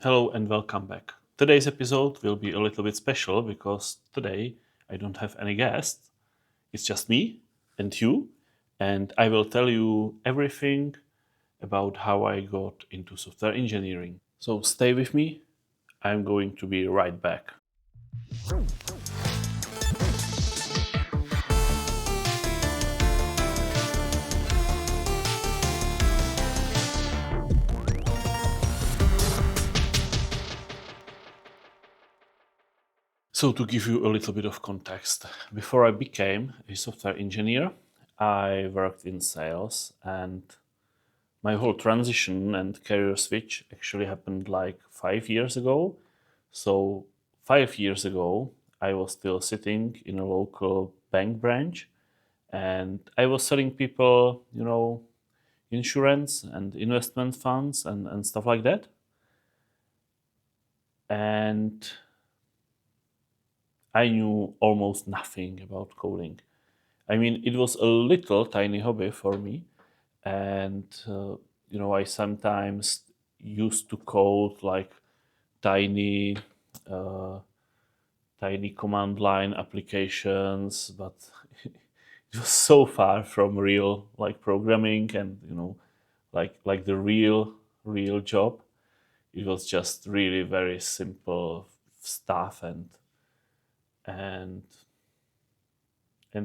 Hello and welcome back. Today's episode will be a little bit special because today I don't have any guests. It's just me and you, and I will tell you everything about how I got into software engineering. So stay with me, I'm going to be right back. So, to give you a little bit of context, before I became a software engineer, I worked in sales, and my whole transition and career switch actually happened like 5 years ago. So, 5 years ago, I was still sitting in a local bank branch and I was selling people, insurance and investment funds and stuff like that. And I knew almost nothing about coding. I mean, it was a little tiny hobby for me, and I sometimes used to code like tiny, uh, tiny command line applications, but it was so far from real like programming and like the real job. It was just really very simple stuff and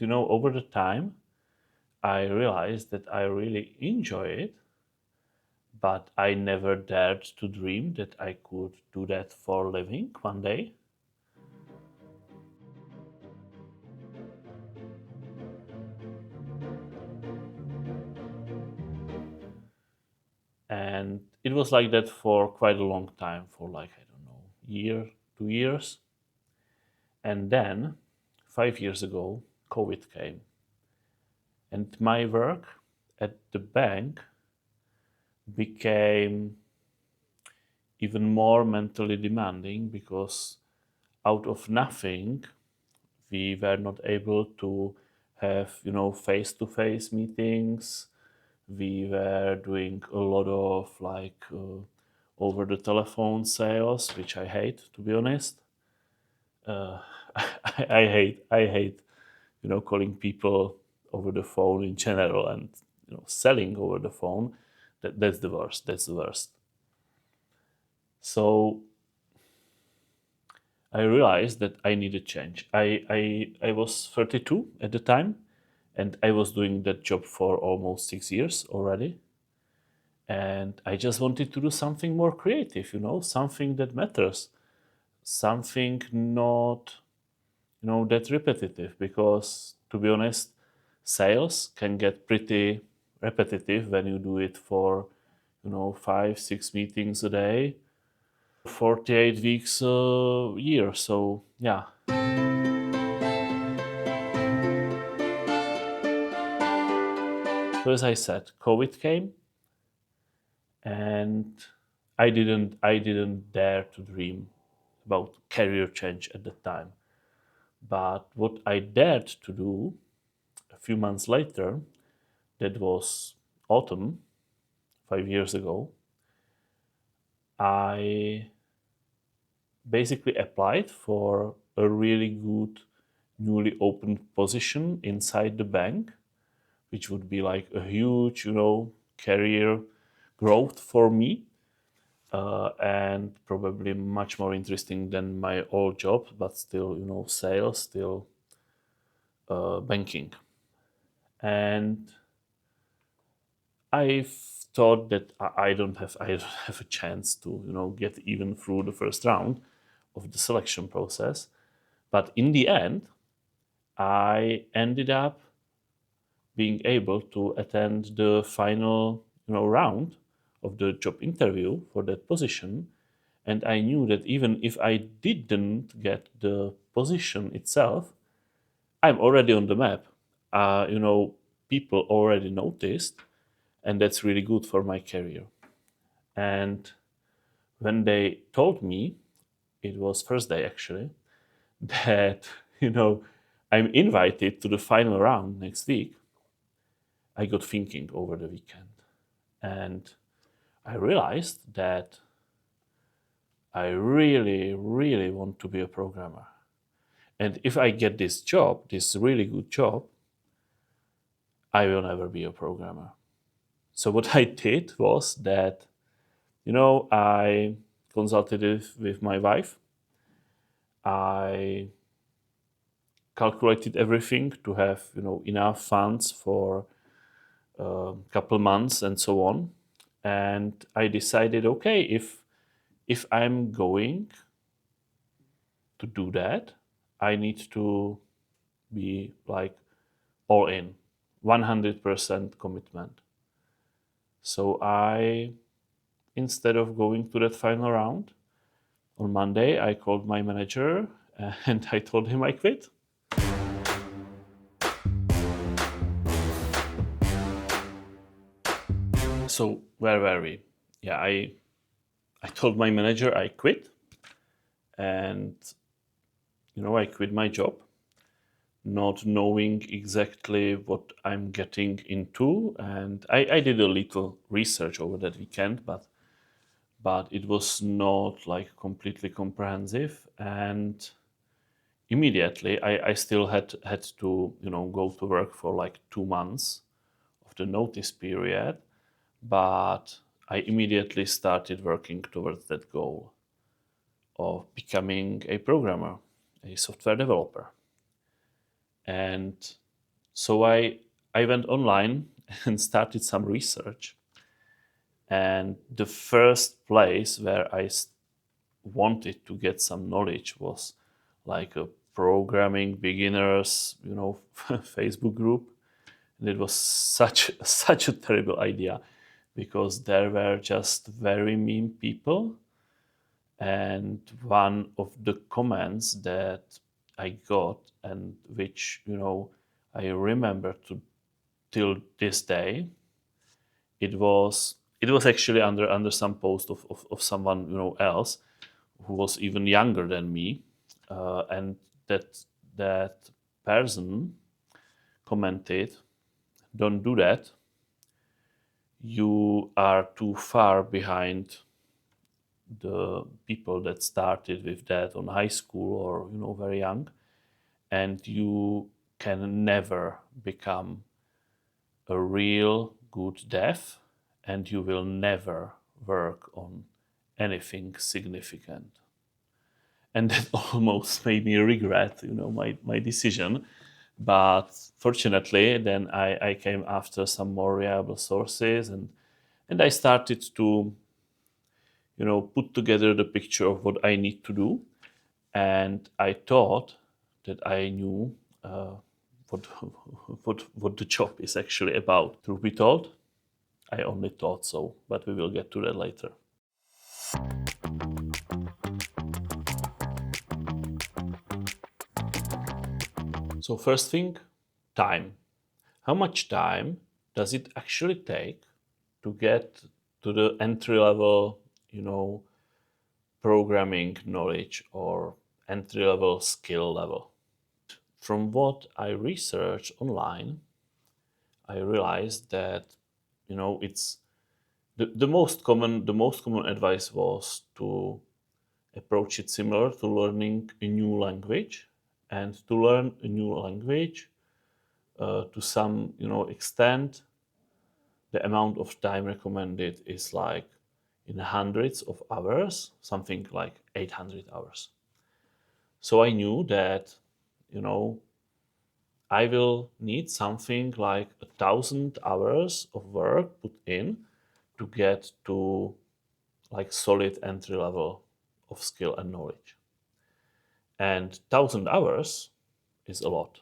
over the time I realized that I really enjoy it, but I never dared to dream that I could do that for a living one day. And it was like that for quite a long time, for like, I don't know, year, 2 years. And then 5 years ago, COVID came. And my work at the bank became even more mentally demanding because out of nothing, we were not able to have face-to-face meetings. We were doing a lot of like over the telephone sales, which I hate, to be honest. uh, I hate calling people over the phone in general, and selling over the phone. That's the worst. That's the worst. So I realized that I needed change. I was 32 at the time, and I was doing that job for almost 6 years already. And I just wanted to do something more creative, something that matters, something not, that repetitive. Because to be honest, sales can get pretty repetitive when you do it for, 5, 6 meetings a day, 48 weeks a year. So yeah. So as I said, COVID came, and I didn't dare to dream about career change at the time. But what I dared to do a few months later, that was autumn, 5 years ago, I basically applied for a really good newly opened position inside the bank, which would be like a huge, career growth for me, and probably much more interesting than my old job, but still, sales, still banking. And I thought that I don't have a chance to get even through the first round of the selection process. But in the end, I ended up being able to attend the final round of the job interview for that position. And I knew that even if I didn't get the position itself, I'm already on the map. People already noticed, and that's really good for my career. And when they told me, it was Thursday actually, that I'm invited to the final round next week, I got thinking over the weekend, and I realized that I really, really want to be a programmer. And if I get this job, this really good job, I will never be a programmer. So what I did was that, I consulted with my wife. I calculated everything to have, enough funds for a couple months and so on. And I decided, okay, if I'm going to do that, I need to be like all in, 100% commitment. So instead of going to that final round, on Monday, I called my manager and I told him I quit. So where were we? Yeah, I told my manager I quit, and I quit my job, not knowing exactly what I'm getting into. And I did a little research over that weekend, but it was not like completely comprehensive. And immediately I still had to go to work for like 2 months of the notice period, but I immediately started working towards that goal of becoming a programmer, a software developer. And so I went online and started some research. And the first place where I wanted to get some knowledge was like a programming beginners, Facebook group. And it was such a terrible idea because there were just very mean people. And one of the comments that I got, and which I remember till this day, it was actually under some post of someone else who was even younger than me, and that person commented, "Don't do that. You are too far behind the people that started with that on high school or very young, and you can never become a real good dev, and you will never work on anything significant." And that almost made me regret my decision. But fortunately then I came after some more reliable sources, and I started to put together the picture of what I need to do. And I thought that I knew what, what the job is actually about. Truth be told, I only thought so, but we will get to that later. So first thing, time. How much time does it actually take to get to the entry level, programming knowledge or entry level skill level? From what I researched online, I realized that it's the most common advice was to approach it similar to learning a new language. And to learn a new language, to some extent, the amount of time recommended is like in hundreds of hours, something like 800 hours. So I knew that you know I will need something like 1,000 hours of work put in to get to like solid entry level of skill and knowledge. And 1,000 hours is a lot.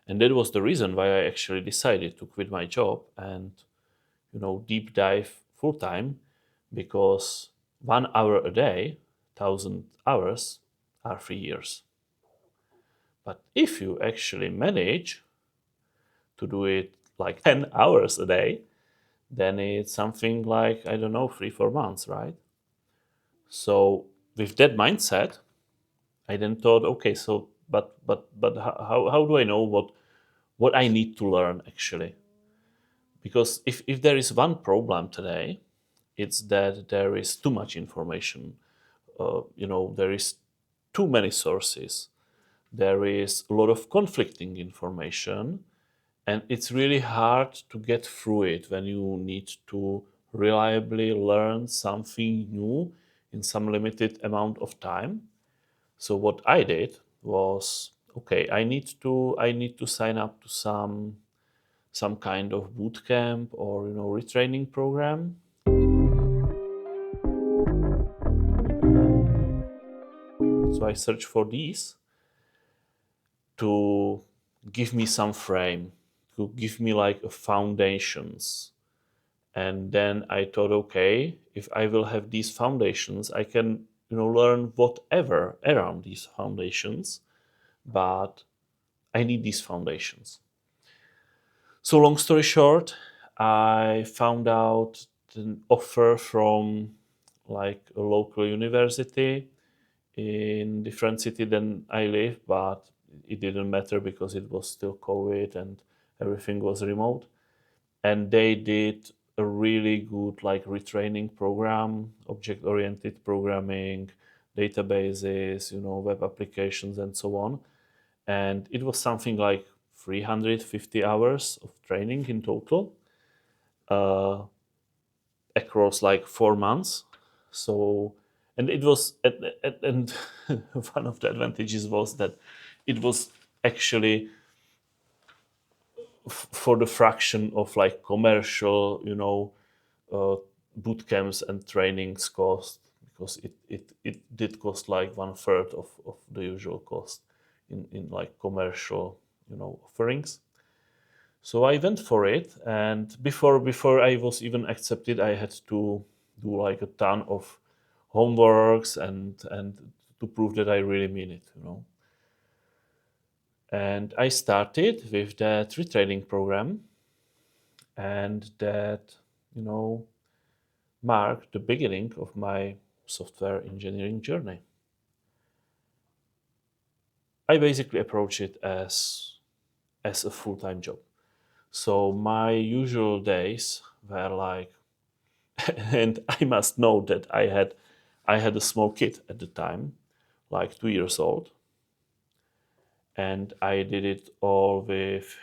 And that was the reason why I actually decided to quit my job and deep dive full time, because 1 hour a day, 1,000 hours are 3 years. But if you actually manage to do it like 10 hours a day, then it's something like, I don't know, 3-4 months, right? So with that mindset, I then thought, okay, so but how do I know what I need to learn actually? Because if there is one problem today, it's that there is too much information there is too many sources. There is a lot of conflicting information, and it's really hard to get through it when you need to reliably learn something new in some limited amount of time. So what I did was, okay, I need to sign up to some kind of boot camp or retraining program. So I searched for these to give me some frame, to give me like a foundations. And then I thought, okay, if I will have these foundations, I can learn whatever around these foundations, but I need these foundations. So long story short, I found out an offer from like a local university in different city than I live, but it didn't matter because it was still COVID and everything was remote. And they did a really good like retraining program, object-oriented programming, databases, web applications, and so on. And it was something like 350 hours of training in total uh, across like 4 months. So, and it was, and one of the advantages was that it was actually for the fraction of like commercial, uh, boot camps and trainings cost, because it did cost like one third of the usual cost in like commercial, offerings. So I went for it, and before I was even accepted, I had to do like a ton of homeworks and to prove that I really mean it. And I started with that retraining program, and that you know marked the beginning of my software engineering journey. I basically approach it as a full-time job. So my usual days were like, and I must know that I had a small kid at the time, like 2 years old, and I did it all with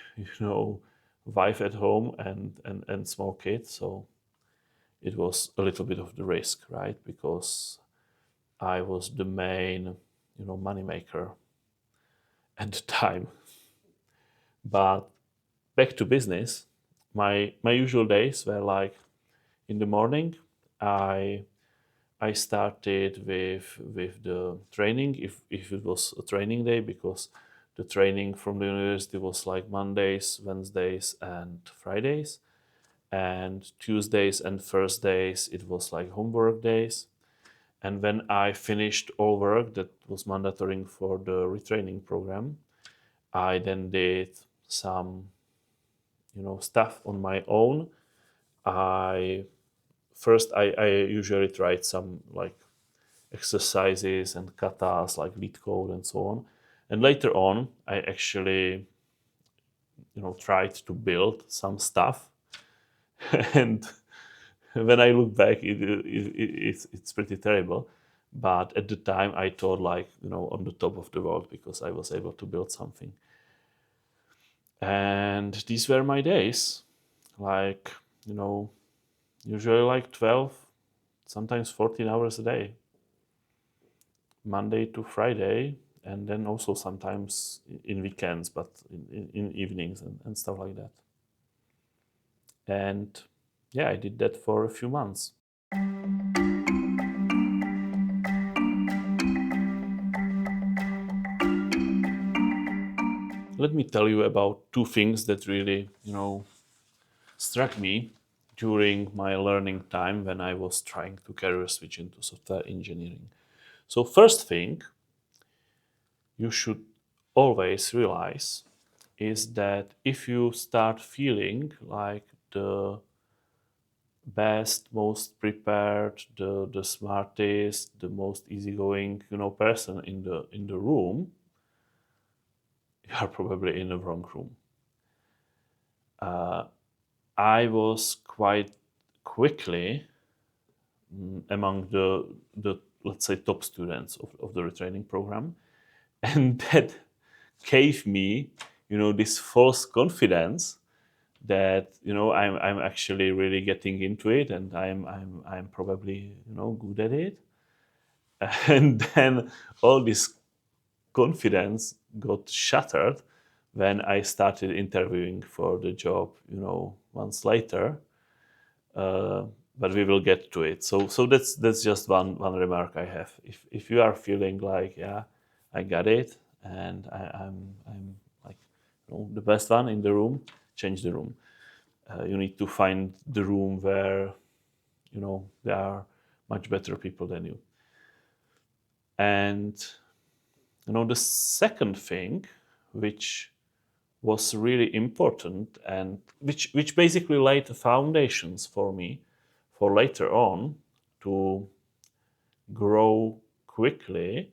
wife at home and small kid. So it was a little bit of the risk, right? Because I was the main money maker at the time. But back to business, my usual days were like, in the morning, I I started with the training, if it was a training day, because the training from the university was like Mondays, Wednesdays, and Fridays, and Tuesdays and Thursdays it was like homework days. And when I finished all work that was mandatory for the retraining program, I then did some stuff on my own. I first I usually tried some like exercises and katas like lead code and so on. And later on, I actually tried to build some stuff. And when I look back, it's pretty terrible. But at the time, I thought like on the top of the world, because I was able to build something. And these were my days, like usually like 12, sometimes 14 hours a day, Monday to Friday, and then also sometimes in weekends, but in evenings and stuff like that. And yeah, I did that for a few months. Let me tell you about two things that really, struck me during my learning time when I was trying to career switch into software engineering. So first thing you should always realize is that if you start feeling like the best, most prepared, the smartest, the most easygoing, person in the room, you are probably in the wrong room. I was quite quickly among the let's say, top students of the retraining program. And that gave me, this false confidence that, I'm actually really getting into it, and I'm probably, good at it. And then all this confidence got shattered when I started interviewing for the job, months later. Uh, but we will get to it. So that's just one remark I have. If you are feeling like, yeah, I got it, and I'm like, the best one in the room, change the room. You need to find the room where there are much better people than you. And the second thing, which was really important, and which basically laid the foundations for me for later on to grow quickly,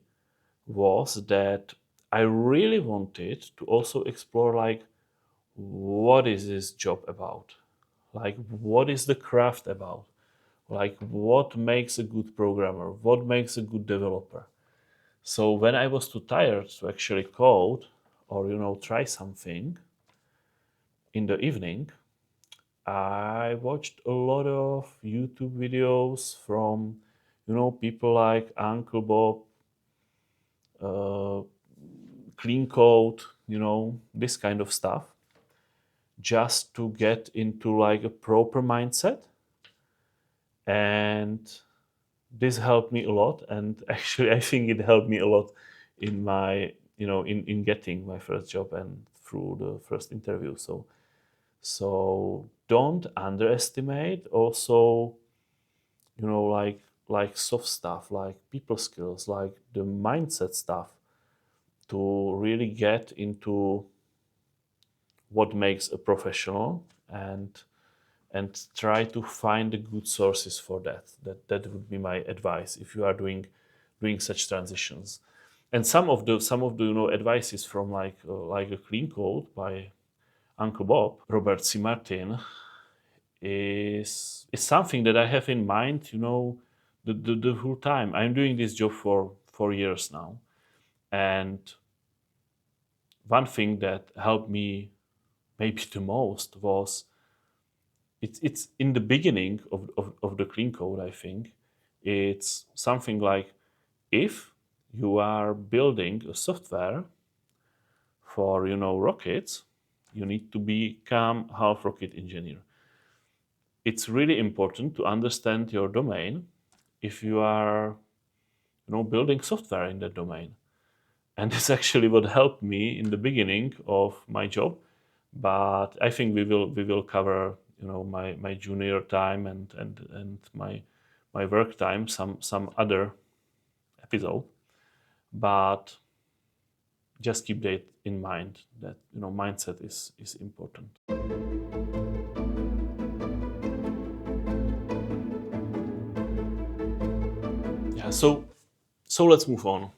was that I really wanted to also explore, like, what is this job about? Like, what is the craft about? Like, what makes a good programmer? What makes a good developer? So when I was too tired to actually code or try something in the evening, I watched a lot of YouTube videos from people like Uncle Bob, uh, Clean Code, this kind of stuff, just to get into like a proper mindset. And this helped me a lot, and actually I think it helped me a lot in my in getting my first job and through the first interview. So don't underestimate also like soft stuff, like people skills, like the mindset stuff, to really get into what makes a professional, and try to find the good sources for that. That would be my advice if you are doing such transitions. And some of the advices from like a Clean Code by Uncle Bob, Robert C. Martin, is something that I have in mind, the whole time. I'm doing this job for 4 years now. And one thing that helped me maybe the most was, it's in the beginning of the Clean Code, I think. It's something like, if you are building a software for rockets, you need to become half rocket engineer. It's really important to understand your domain if you are building software in that domain. And this actually what helped me in the beginning of my job. But I think we will cover my junior time and my work time some other episode. But just keep that in mind, that mindset is important. Yeah, so let's move on.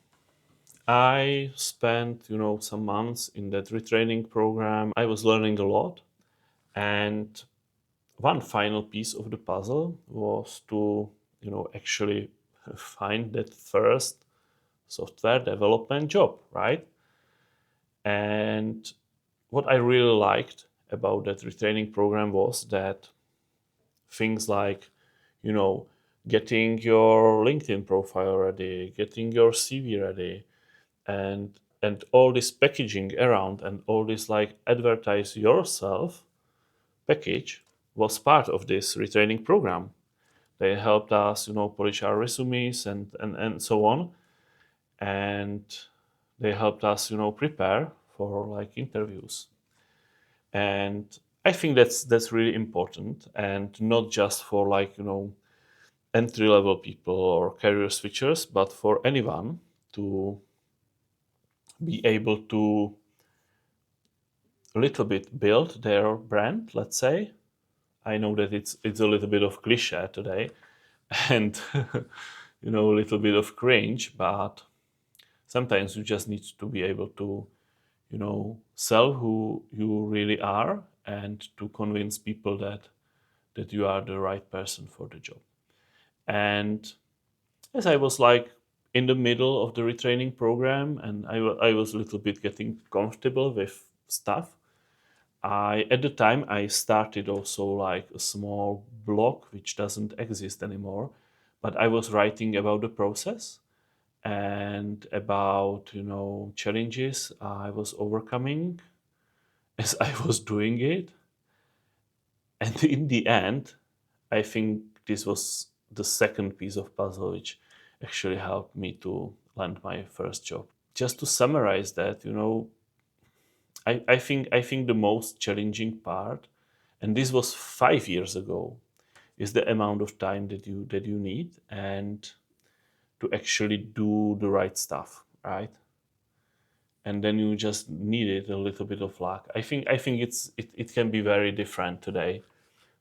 I spent some months in that retraining program. I was learning a lot, and one final piece of the puzzle was to actually find that first software development job, right? And what I really liked about that retraining program was that things like, getting your LinkedIn profile ready, getting your CV ready, and all this packaging around, and all this like advertise yourself package was part of this retraining program. They helped us, polish our resumes and so on, and they helped us, prepare for like interviews. And I think that's really important, and not just for like entry level people or career switchers, but for anyone to be able to a little bit build their brand, let's say. I know that it's a little bit of cliche today, and a little bit of cringe, but sometimes you just need to be able to sell who you really are, and to convince people that you are the right person for the job. And as I was like in the middle of the retraining program, and I was a little bit getting comfortable with stuff. At the time I started also like a small blog which doesn't exist anymore, but I was writing about the process and about challenges I was overcoming as I was doing it. And in the end, I think this was the second piece of puzzle which actually helped me to land my first job. Just to summarize that, I think the most challenging part, and this was 5 years ago, is the amount of time that you need and to actually do the right stuff, right? And then you just needed a little bit of luck. I think it can be very different today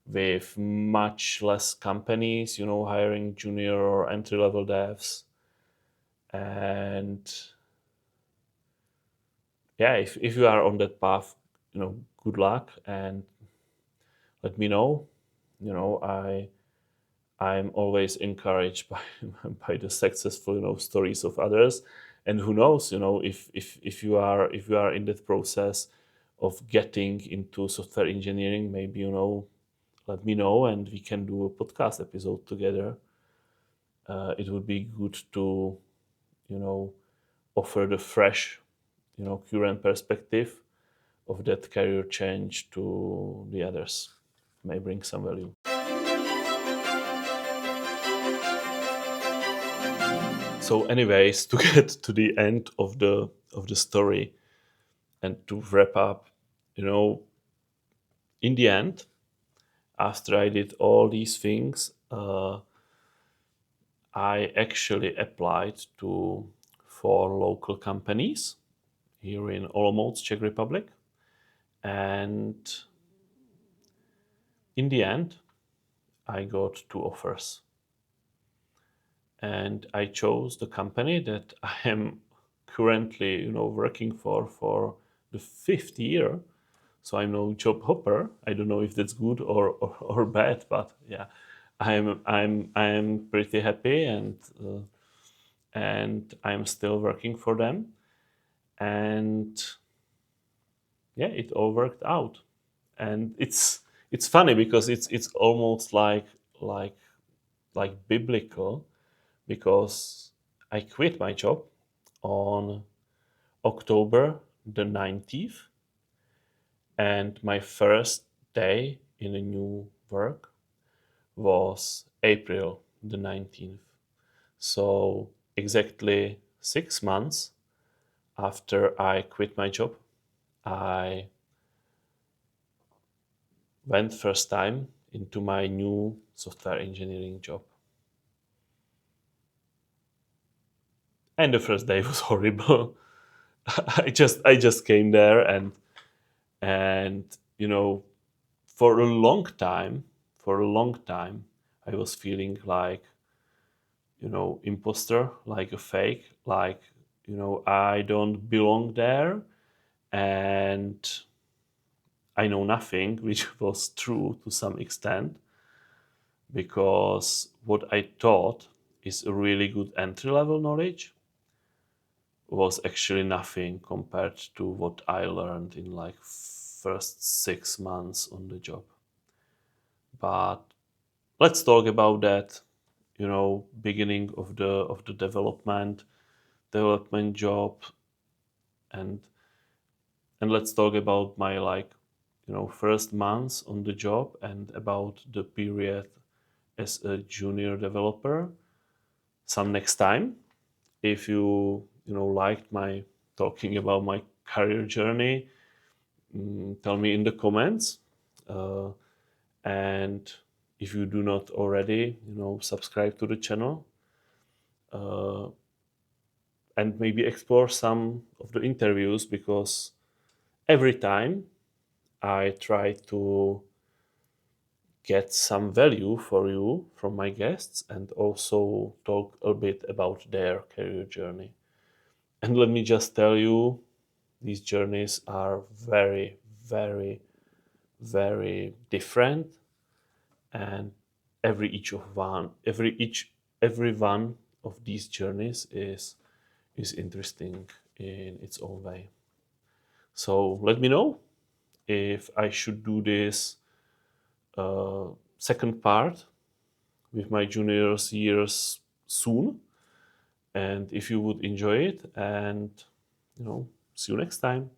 with much less companies, hiring junior or entry level devs. And yeah, if you are on that path, good luck and let me know. I'm always encouraged by by the successful stories of others, and who knows, if you are in that process of getting into software engineering, maybe let me know and we can do a podcast episode together. It would be good to you know offer the fresh current perspective of that career change to the others. May bring some value. So, anyways, to get to the end of the story and to wrap up, you know, in the end, after I did all these things, I actually applied to 4 local companies here in Olomouc, Czech Republic, and in the end, I got 2 offers, and I chose the company that I am currently, working for the 5th year. So I'm no job hopper. I don't know if that's good or bad, but yeah, I'm pretty happy, and I'm still working for them, and yeah, it all worked out. And it's funny because it's almost like like biblical, because I quit my job on October the 19th, and my first day in a new work was April the 19th. So exactly 6 months after I quit my job, I went first time into my new software engineering job. And the first day was horrible. I just came there, and for a long time, I was feeling like imposter, like a fake, like I don't belong there, and I know nothing, which was true to some extent, because what I thought is a really good entry level knowledge was actually nothing compared to what I learned in like first 6 months on the job. But let's talk about that, beginning of the development job, and let's talk about my like first months on the job and about the period as a junior developer some next time. If you liked my talking about my career journey, tell me in the comments. And if you do not already subscribe to the channel, uh, and maybe explore some of the interviews, because every time I try to get some value for you from my guests and also talk a bit about their career journey. And let me just tell you, these journeys are very, very, very different, and every one of these journeys is interesting in its own way. So let me know if I should do this second part with my juniors years soon, and if you would enjoy it. And see you next time.